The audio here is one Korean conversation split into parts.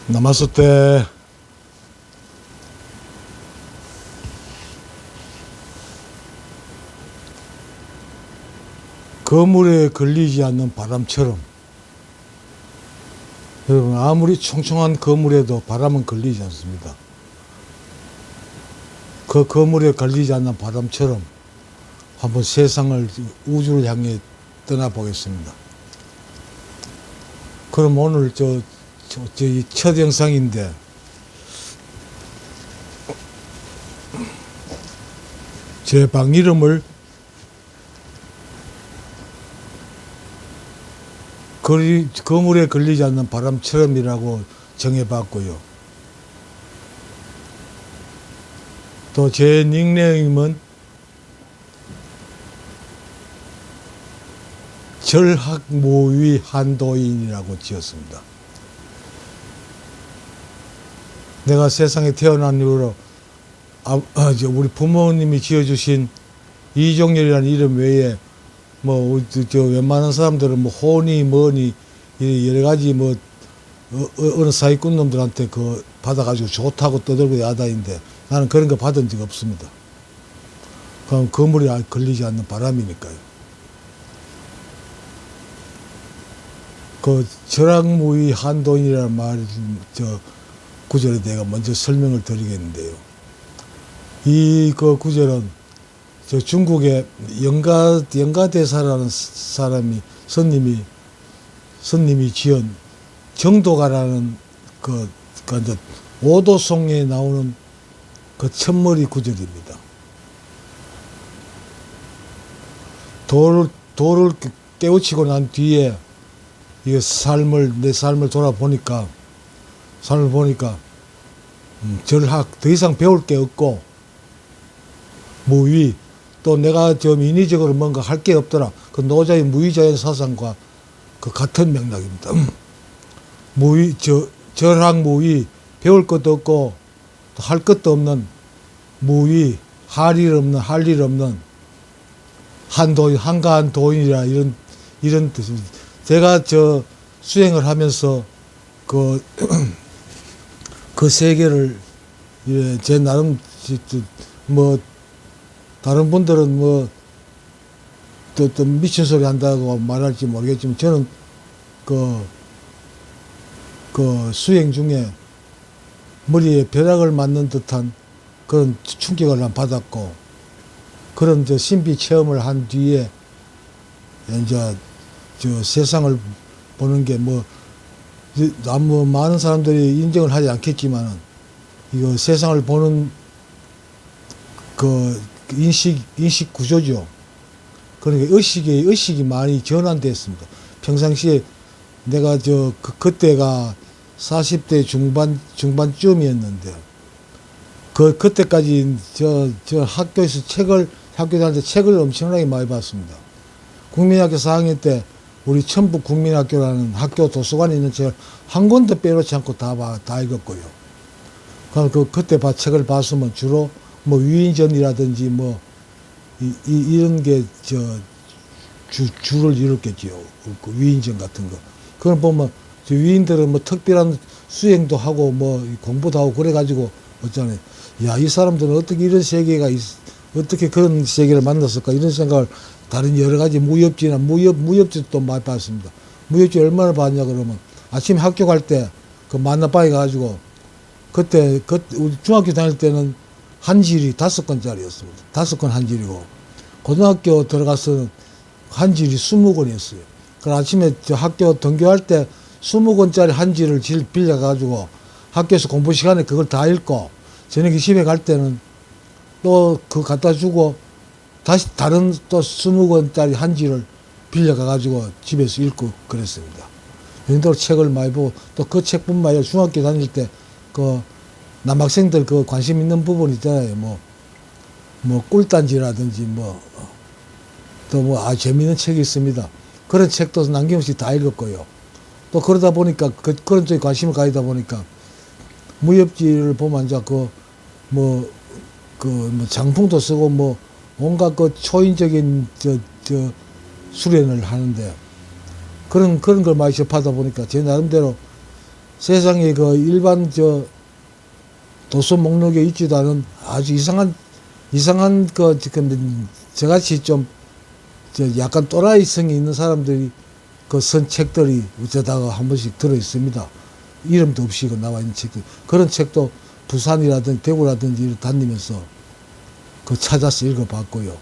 남았을 때 거물에 걸리지 않는 바람처럼, 여러분, 아무리 총총한 거물에도 바람은 걸리지 않습니다. 그 거물에 걸리지 않는 바람처럼 한번 세상을, 우주를 향해 떠나보겠습니다. 그럼 오늘 이 첫 영상인데, 제 방 이름을 거물에 걸리지 않는 바람처럼이라고 정해봤고요. 또 제 닉네임은 절학모의 한도인이라고 지었습니다. 내가 세상에 태어난 이후로 우리 부모님이 지어주신 이종렬이라는 이름 외에 웬만한 사람들은 호니 뭐니 여러 가지 어느 사기꾼 놈들한테 받아가지고 좋다고 떠들고 야단인데, 나는 그런 거 받은 적 없습니다. 그럼 거물이 걸리지 않는 바람이니까요. 절학무의 한도인이라는 말, 구절에 내가 먼저 설명을 드리겠는데요. 이 구절은 중국의 영가대사라는 선님이 지은 정도가라는 이제 오도송에 나오는 첫머리 구절입니다. 도를 깨우치고 난 뒤에 내 삶을 돌아보니까, 절학, 더 이상 배울 게 없고, 무위, 또 내가 인위적으로 뭔가 할 게 없더라. 노자의 무위자연 사상과 같은 맥락입니다. 절학 무위, 배울 것도 없고, 할 것도 없는 무위, 할 일 없는 한도인, 한가한 도인이라 이런 뜻입니다. 제가 수행을 하면서 그 세계를, 제 나름, 다른 분들은 또 미친 소리 한다고 말할지 모르겠지만, 저는 수행 중에 머리에 벼락을 맞는 듯한 그런 충격을 받았고, 그런 신비 체험을 한 뒤에 이제 세상을 보는 게 많은 사람들이 인정을 하지 않겠지만은, 이거 세상을 보는 인식 구조죠. 그러니까 의식이 많이 전환됐습니다. 평상시에 내가 그때가 40대 중반쯤이었는데, 그때까지 학교에서 학교 다닐 때 책을 엄청나게 많이 봤습니다. 국민학교 4학년 때 우리 천북 국민학교라는 학교 도서관에 있는 책을 한 권도 빼놓지 않고 다 읽었고요. 그때 책을 봤으면 주로 위인전이라든지 이런 게 주를 이뤘겠지요. 위인전 같은 거. 그걸 보면 위인들은 특별한 수행도 하고 공부도 하고 그래가지고 어쩌네. 야, 이 사람들은 어떻게 이런 세계가 어떻게 그런 세계를 만났을까, 이런 생각을 다른 여러 가지 무협지도 많이 봤습니다. 무협지 얼마나 봤냐 그러면, 아침에 학교 갈 때 만나빠이 가가지고, 그때 우리 중학교 다닐 때는 한질이 5권짜리였습니다. 5권 한질이고, 고등학교 들어가서 한질이 20권이었어요. 그래서 아침에 학교 등교할 때 20권짜리 한질을 빌려가지고 학교에서 공부 시간에 그걸 다 읽고, 저녁에 집에 갈 때는 또 갖다 주고, 다시 다른 또 20권짜리 한지를 빌려가가지고 집에서 읽고 그랬습니다. 이런 책을 많이 보고, 또 그 책뿐만 아니라 중학교 다닐 때 남학생들 관심 있는 부분 있잖아요. 꿀단지라든지 또 재미있는 책이 있습니다. 그런 책도 남김없이 다 읽었고요. 또 그러다 보니까 그런 쪽에 관심을 가지다 보니까 무협지를 보면 이제 장풍도 쓰고 온갖 초인적인 수련을 하는데, 그런 걸 많이 접하다 보니까 제 나름대로 세상에 그 일반 도서 목록에 있지도 않은 아주 이상한 지금 저같이 좀 약간 또라이성이 있는 사람들이 그 쓴 책들이 어쩌다가 한 번씩 들어 있습니다. 이름도 없이 나와 있는 책들. 그런 책도 부산이라든지 대구라든지 다니면서 찾아서 읽어봤고요.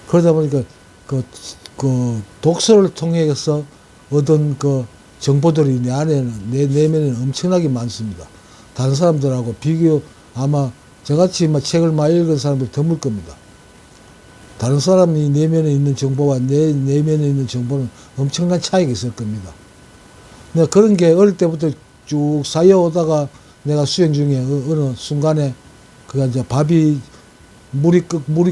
그러다 보니까 독서를 통해서 얻은 정보들이 내 내면에는 엄청나게 많습니다. 다른 사람들하고 아마 저같이 책을 많이 읽은 사람들 드물 겁니다. 다른 사람이 내면에 있는 정보와 내 내면에 있는 정보는 엄청난 차이가 있을 겁니다. 내가 그런 게 어릴 때부터 쭉 쌓여오다가 내가 수행 중에 어느 순간에 이제 밥이 물이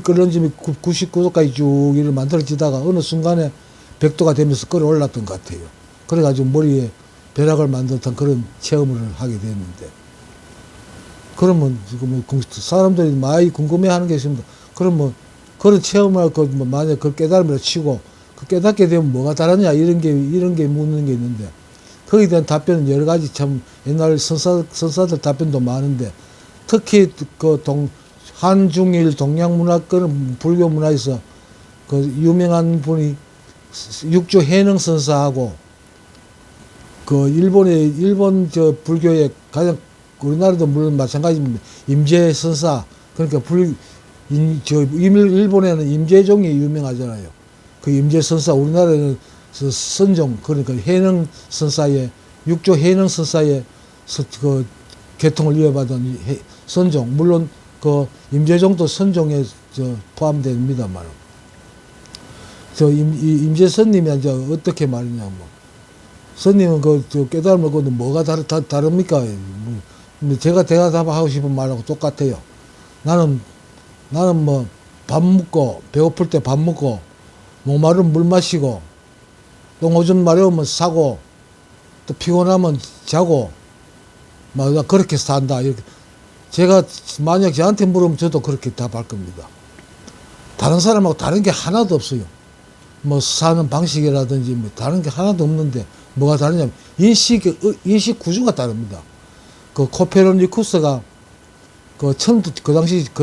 끓는 점이 99도까지 쭉 이를 만들어지다가 어느 순간에 100도가 되면서 끓어올랐던 것 같아요. 그래가지고 머리에 벼락을 만들었던 그런 체험을 하게 됐는데, 그러면 지금 사람들이 많이 궁금해하는 게 있습니다. 그러면 그런 체험을 만약 그 깨달음을 치고 깨닫게 되면 뭐가 다르냐 이런 게 묻는 게 있는데, 거기에 대한 답변은 여러 가지 참 옛날 선사들 답변도 많은데, 특히 한중일 동양문화권 불교 문화에서 유명한 분이 육조 해능 선사하고 일본 불교의 가장 우리나라도 물론 마찬가지입니다. 임재 선사, 그러니까 일본에는 임재종이 유명하잖아요. 그 임재 선사, 우리나라에는 선종, 그러니까 해능 선사의 육조 해능 선사의 계통을 이어받은 선종, 물론 임재종도 선종에 포함됩니다만, 임재 스님이 이제 어떻게 말이냐면, 스님은 깨달음을 얻고 뭐가 다릅니까? 제가 대답하고 싶은 말하고 똑같아요. 나는 밥 먹고, 배고플 때 밥 먹고, 목마르면 물 마시고, 또 오줌 마려우면 싸고, 또 피곤하면 자고, 막 그렇게 산다. 이렇게. 제가 만약 저한테 물으면 저도 그렇게 답할 겁니다. 다른 사람하고 다른 게 하나도 없어요. 사는 방식이라든지 다른 게 하나도 없는데 뭐가 다르냐면 인식 구조가 다릅니다. 코페르니쿠스가 그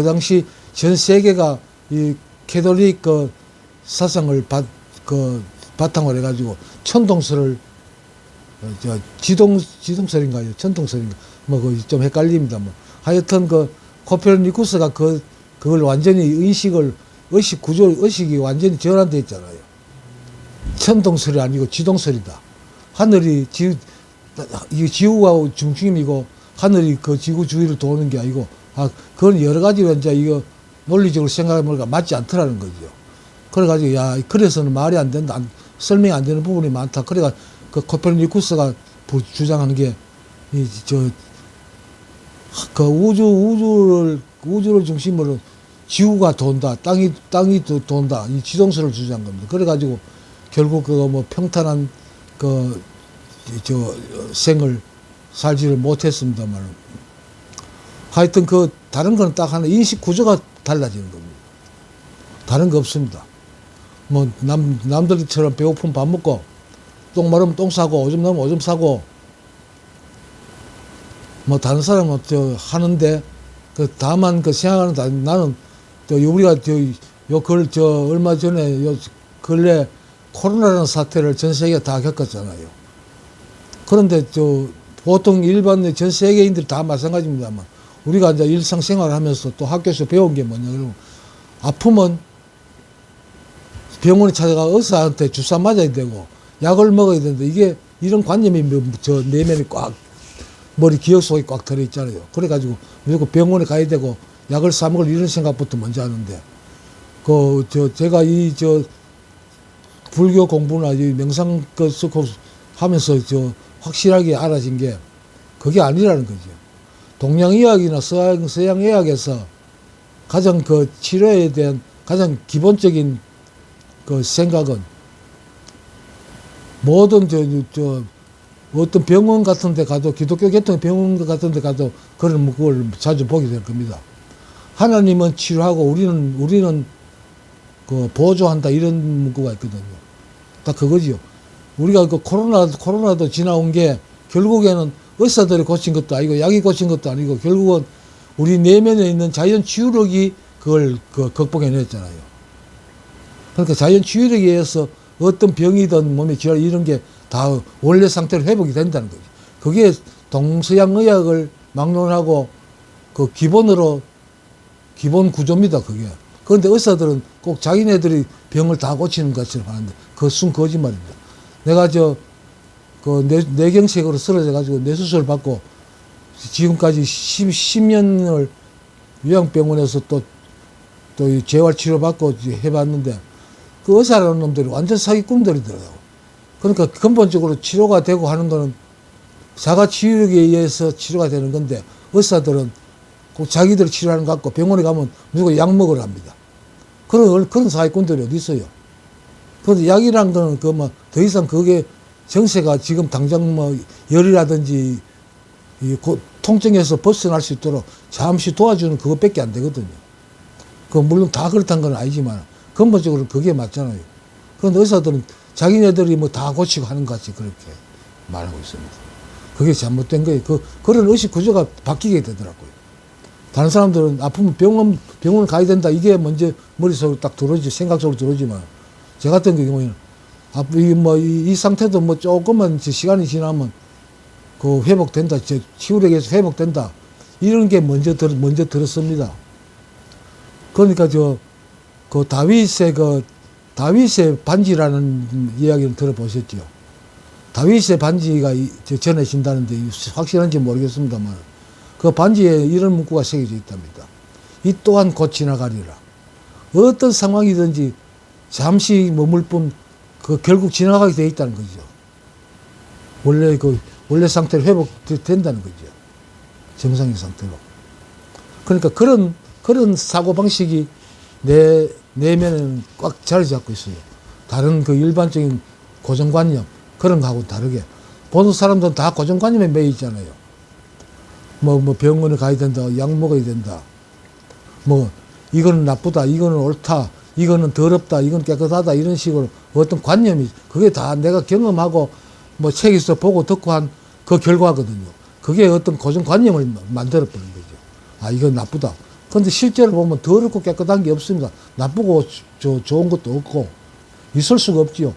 당시 전 세계가 이 캐톨릭 사상을 바탕으로 해가지고 천동설을 지동설인가요? 천동설인가? 좀 헷갈립니다. 하여튼 코페르니쿠스가 그걸 완전히 의식이 완전히 전환되어 있잖아요. 천동설이 아니고 지동설이다. 하늘이 지구가 중심이고 하늘이 지구 주위를 도는 게 아니고, 그건 여러 가지로 이제 이거 논리적으로 생각해보니까 맞지 않더라는 거죠. 그래가지고, 그래서는 말이 안 된다. 설명이 안 되는 부분이 많다. 그래가 코페르니쿠스가 주장하는 게, 우주를 중심으로 지구가 돈다. 땅이 돈다. 이 지동설을 주장한 겁니다. 그래가지고, 결국 평탄한 생을 살지를 못했습니다만, 하여튼 다른 건 딱 하나, 인식 구조가 달라지는 겁니다. 다른 거 없습니다. 남들처럼 배고프면 밥 먹고, 똥 마르면 똥 싸고, 오줌 나면 오줌 싸고, 다른 사람은 하는데, 다만 생각하는, 나는, 우리가 얼마 전에, 근래 코로나라는 사태를 전 세계가 다 겪었잖아요. 그런데 보통 일반 전 세계인들이 다 마찬가지입니다만, 우리가 이제 일상생활을 하면서 또 학교에서 배운 게 뭐냐, 그러면 아프면 병원에 찾아가 의사한테 주사 맞아야 되고 약을 먹어야 되는데, 이런 관념이 내면에 머리 기억 속에 꽉 들어있잖아요. 그래가지고 무조건 병원에 가야 되고 약을 사 먹을 이런 생각부터 먼저 하는데, 제가 불교 공부나 이 명상 하면서 확실하게 알아진 게 그게 아니라는 거죠. 동양의학이나 서양의학에서 가장 치료에 대한 가장 기본적인 생각은, 모든 어떤 병원 같은 데 가도, 기독교 계통의 병원 같은 데 가도 그걸 자주 보게 될 겁니다. 하나님은 치료하고 우리는 보조한다, 이런 문구가 있거든요. 딱 그거지요. 우리가 코로나도 지나온 게 결국에는 의사들이 고친 것도 아니고 약이 고친 것도 아니고 결국은 우리 내면에 있는 자연 치유력이 그걸 극복해냈잖아요. 그러니까 자연 치유력에 의해서 어떤 병이든 몸의 질환 이런 게 다 원래 상태로 회복이 된다는 거죠. 그게 동서양 의학을 막론하고 그 기본 구조입니다, 그게. 그런데 의사들은 꼭 자기네들이 병을 다 고치는 것처럼 하는데, 그거 순 거짓말입니다. 내가 뇌경색으로 쓰러져가지고 뇌수술 받고 지금까지 10년을 요양병원에서 또 재활치료 받고 해봤는데, 그 의사라는 놈들이 완전 사기꾼들이더라고요. 그러니까 근본적으로 치료가 되고 하는 거는 자가치유력에 의해서 치료가 되는 건데, 의사들은 꼭 자기들 치료하는 것 같고 병원에 가면 무조건 약 먹으라 합니다. 그런 사기꾼들이 어디 있어요. 그런데 약이란 거는 더 이상 그게 정세가 지금 당장 열이라든지 통증에서 벗어날 수 있도록 잠시 도와주는 그것밖에 안 되거든요. 물론 다 그렇다는 건 아니지만 근본적으로 그게 맞잖아요. 그런데 의사들은 자기네들이 다 고치고 하는 것 같이 그렇게 말하고 있습니다. 그게 잘못된 거예요. 그런 의식 구조가 바뀌게 되더라고요. 다른 사람들은 아프면 병원 가야 된다. 이게 먼저 머릿속으로 딱 들어오지, 생각 속으로 들어오지만, 저 같은 경우에는, 이 상태도 조금만 시간이 지나면, 회복된다. 치유력에서 회복된다. 이런 게 먼저 들었습니다. 그러니까 다윗의 반지라는 이야기를 들어보셨죠. 다윗의 반지가 전해진다는데 확실한지 모르겠습니다만 그 반지에 이런 문구가 새겨져 있답니다. 이 또한 곧 지나가리라. 어떤 상황이든지 잠시 머물 뿐 결국 지나가게 돼 있다는 거죠. 원래 상태로 회복된다는 거죠. 정상의 상태로. 그러니까 그런 사고방식이 내 내면에는 꽉 자리 잡고 있어요. 다른 일반적인 고정관념, 그런 거하고 다르게. 보는 사람들은 다 고정관념에 매여 있잖아요. 병원에 가야 된다, 약 먹어야 된다. 이거는 나쁘다, 이거는 옳다, 이거는 더럽다, 이건 깨끗하다, 이런 식으로 어떤 관념이, 그게 다 내가 경험하고 책에서 보고 듣고 한 그 결과거든요. 그게 어떤 고정관념을 만들어버린 거죠. 이건 나쁘다. 근데 실제로 보면 더럽고 깨끗한 게 없습니다. 나쁘고 좋은 것도 없고 있을 수가 없지요.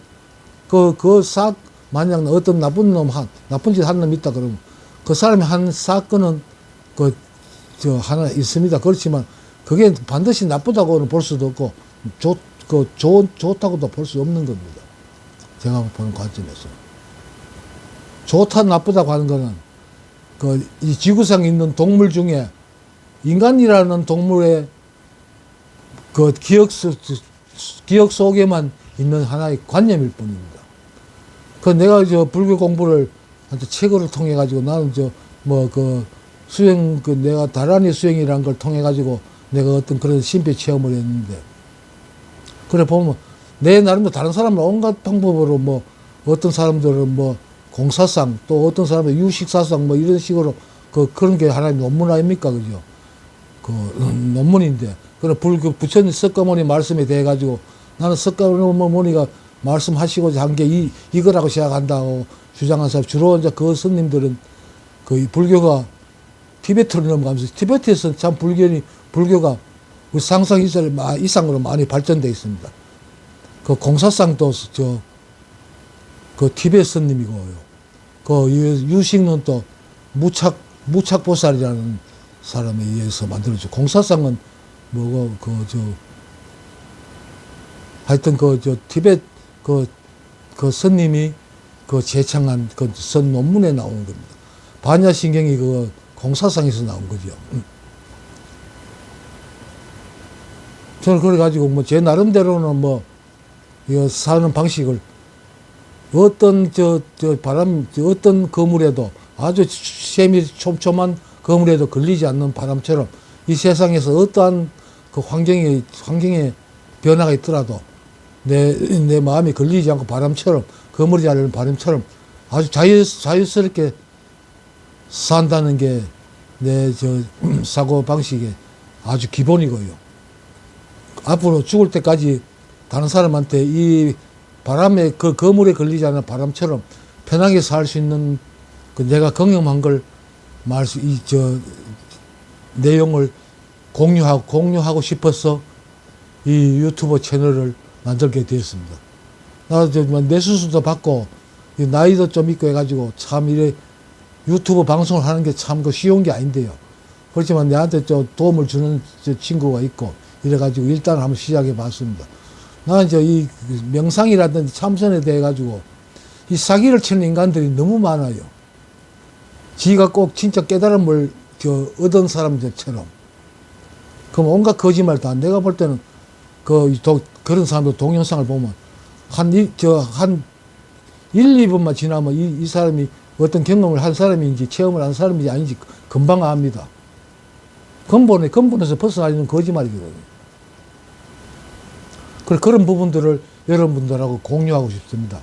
만약 어떤 나쁜 짓 한 놈 있다 그러면 그 사람이 한 사건은 하나 있습니다. 그렇지만 그게 반드시 나쁘다고는 볼 수도 없고 좋다고도 볼 수 없는 겁니다. 제가 보는 관점에서. 좋다 나쁘다고 하는 거는 이 지구상에 있는 동물 중에 인간이라는 동물의 기억 속에만 있는 하나의 관념일 뿐입니다. 내가 불교 공부를 책을 통해 가지고 나는 수행 내가 다라니 수행이라는 걸 통해 가지고 내가 어떤 그런 심폐 체험을 했는데, 그래 보면 내 나름대로 다른 사람은 온갖 방법으로 어떤 사람들은 공사상, 또 어떤 사람은 유식사상 이런 식으로 그런 게 하나의 논문 아닙니까, 그죠? 논문인데, 부처님 석가모니 말씀에 대해 가지고 나는 석가모니가 말씀하시고자 한 게 이거라고 생각한다고 주장한 사람, 주로 이제 그 스님들은 불교가 티베트로 넘어가면서, 티베트에서는 참 불교가 우리 상상 이상으로 많이 발전되어 있습니다. 공사상도 티베트 스님이고요. 유식은 또 무착보살이라는 사람에 의해서 만들어져. 공사상은 하여튼 티베트 스님이 제창한 선 논문에 나오는 겁니다. 반야신경이 공사상에서 나온 거죠. 저는 그래가지고 제 나름대로는 사는 방식을 어떤 어떤 거물에도 아주 촘촘한 거물에도 걸리지 않는 바람처럼 이 세상에서 어떠한 환경에 변화가 있더라도 내 마음이 걸리지 않고 바람처럼, 거물이 자르는 바람처럼 아주 자유스럽게 산다는 게 내 사고 방식의 아주 기본이고요. 앞으로 죽을 때까지 다른 사람한테 이 바람에 거물에 걸리지 않는 바람처럼 편하게 살 수 있는 그 내가 경험한 걸 내용을 공유하고 싶어서 이 유튜브 채널을 만들게 되었습니다. 나도 내 수술도 받고 나이도 좀 있고 해가지고 참 이래 유튜브 방송을 하는 게 참 쉬운 게 아닌데요. 그렇지만 내한테 좀 도움을 주는 친구가 있고 이래가지고 일단 한번 시작해 봤습니다. 나는 이 명상이라든지 참선에 대해 가지고 이 사기를 치는 인간들이 너무 많아요. 지가 꼭 진짜 깨달음을 얻은 사람들처럼. 그럼 온갖 거짓말 다. 내가 볼 때는 그런 사람들 동영상을 보면 한 1, 2분만 지나면 이 사람이 어떤 경험을 한 사람인지 체험을 한 사람인지 아닌지 금방 압니다. 근본에서 벗어나는 거짓말이거든요. 그런 부분들을 여러분들하고 공유하고 싶습니다.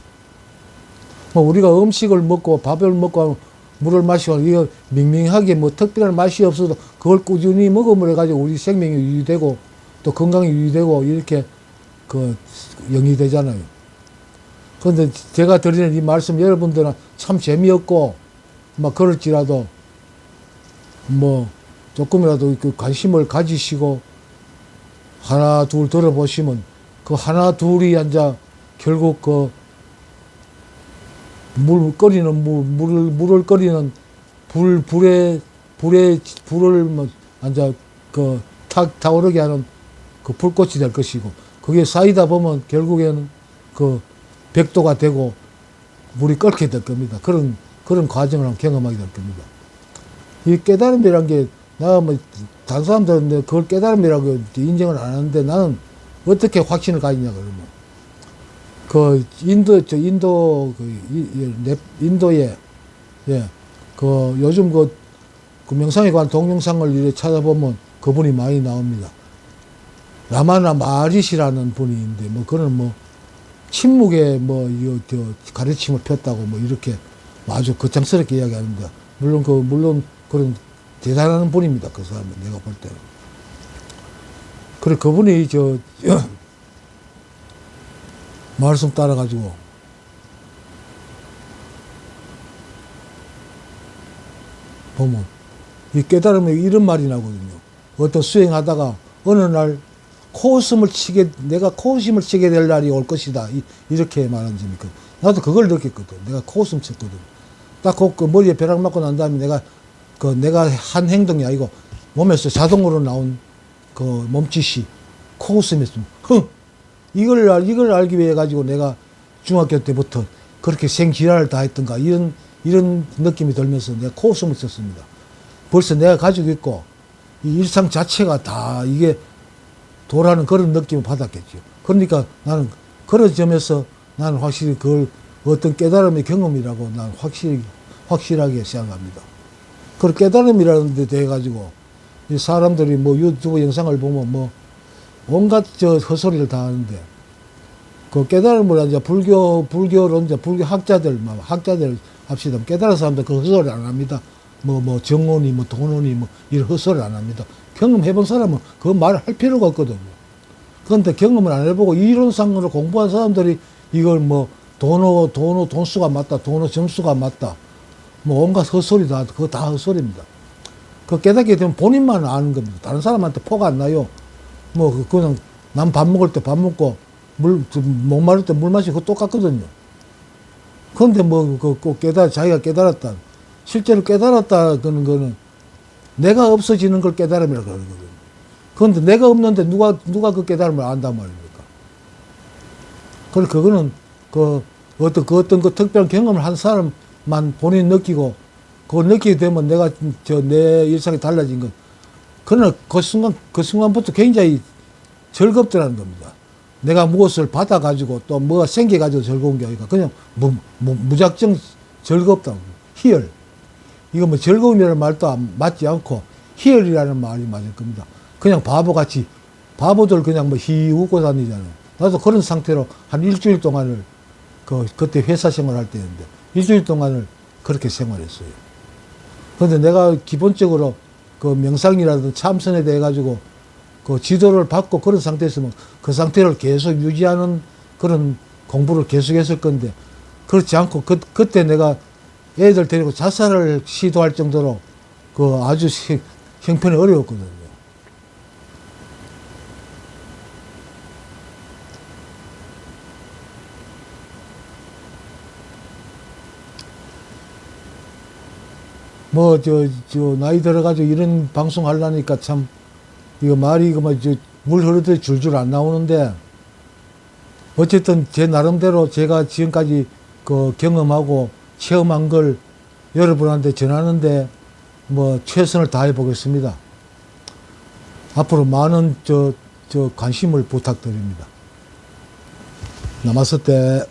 우리가 음식을 먹고 밥을 먹고 물을 마시고 이거 밍밍하게 특별한 맛이 없어도 그걸 꾸준히 먹음으로 해가지고 우리 생명이 유지되고 또 건강이 유지되고 이렇게 영이 되잖아요. 그런데 제가 드리는 이 말씀 여러분들은 참 재미없고 그럴지라도 조금이라도 관심을 가지시고 하나 둘 들어보시면 그 하나 둘이 결국 물을 끓이는 불을 탁 타오르게 하는 불꽃이 될 것이고 그게 쌓이다 보면 결국에는 100도가 되고 물이 끓게 될 겁니다. 그런 과정을 경험하게 될 겁니다. 이 깨달음이란 게 다른 사람들은 그걸 깨달음이라고 인정을 안 하는데 나는 어떻게 확신을 가지냐 그러면 인도에 요즘 그 명상에 관한 동영상을 이렇게 찾아보면 그분이 많이 나옵니다. 라마나 마하리시라는 분이 있는데 그는 침묵에 가르침을 폈다고 이렇게 아주 거창스럽게 이야기하는데 물론 그런 대단한 분입니다. 그 사람은 내가 볼 때는. 그래 그분이 말씀 따라가지고 보면 이 깨달음에 이런 말이 나거든요. 어떤 수행하다가 어느 날 내가 코웃음을 치게 될 날이 올 것이다. 이렇게 말한 점이 있거든. 나도 그걸 느꼈거든. 내가 코웃음 쳤거든. 딱 그 머리에 벼락 맞고 난 다음에 내가 한 행동이 아니고 몸에서 자동으로 나온 몸짓이 코웃음이었습니다. 이걸 알기 위해 가지고 내가 중학교 때부터 그렇게 생지랄을 다 했던가 이런 느낌이 들면서 내가 코웃음을 쳤습니다. 벌써 내가 가지고 있고 이 일상 자체가 다 이게 도라는 그런 느낌을 받았겠죠. 그러니까 나는 그런 점에서 나는 확실히 그걸 어떤 깨달음의 경험이라고 나는 확실하게 생각합니다. 그 깨달음이라는 데 대해 가지고 이 사람들이 유튜브 영상을 보면 온갖 헛소리를 다 하는데 그 깨달음을 이제 불교론자, 불교 학자들 합시다. 깨달은 사람들 그 헛소리 안 합니다. 정론이, 돈론이, 이런 헛소리 안 합니다. 경험해본 사람은 그 말을 할 필요가 없거든요. 그런데 경험을 안 해보고 이론상으로 공부한 사람들이 이걸 돈수가 맞다, 점수가 맞다. 온갖 헛소리 그거 다 헛소리입니다. 그 깨닫게 되면 본인만 아는 겁니다. 다른 사람한테 포가 안 나요. 그냥 남 밥 먹을 때 밥 먹고 목마를 때 물 마시고 똑같거든요. 그런데 자기가 깨달았다. 실제로 깨달았다 그런 거는 내가 없어지는 걸 깨달음이라고 그러거든요. 그런데 내가 없는데 누가 그 깨달음을 안단 말입니까? 그거는 어떤 특별한 경험을 한 사람만 본인이 느끼고 그걸 느끼게 되면 내 일상이 달라진 것. 그러나 그 순간부터 굉장히 즐겁더라는 겁니다. 내가 무엇을 받아가지고 또 뭐가 생겨가지고 즐거운 게 아니라 그냥 무작정 즐겁다고. 희열. 이거 즐거움이라는 말도 맞지 않고 희열이라는 말이 맞을 겁니다. 그냥 바보같이 바보들 그냥 히 웃고 다니잖아요. 나도 그런 상태로 한 일주일 동안을 그때 회사 생활할 때였는데 일주일 동안을 그렇게 생활했어요. 그런데 내가 기본적으로 명상이라든지 참선에 대해 가지고 지도를 받고 그런 상태였으면 그 상태를 계속 유지하는 그런 공부를 계속 했을 건데 그렇지 않고 그때 내가 애들 데리고 자살을 시도할 정도로 그 아주 형편이 어려웠거든요. 뭐, 나이 들어가지고 이런 방송 하려니까 참, 이거 말이, 물 흐르듯이 줄줄 안 나오는데, 어쨌든 제 나름대로 제가 지금까지 그 경험하고 체험한 걸 여러분한테 전하는데, 뭐, 최선을 다해 보겠습니다. 앞으로 많은 관심을 부탁드립니다. 남았을 때,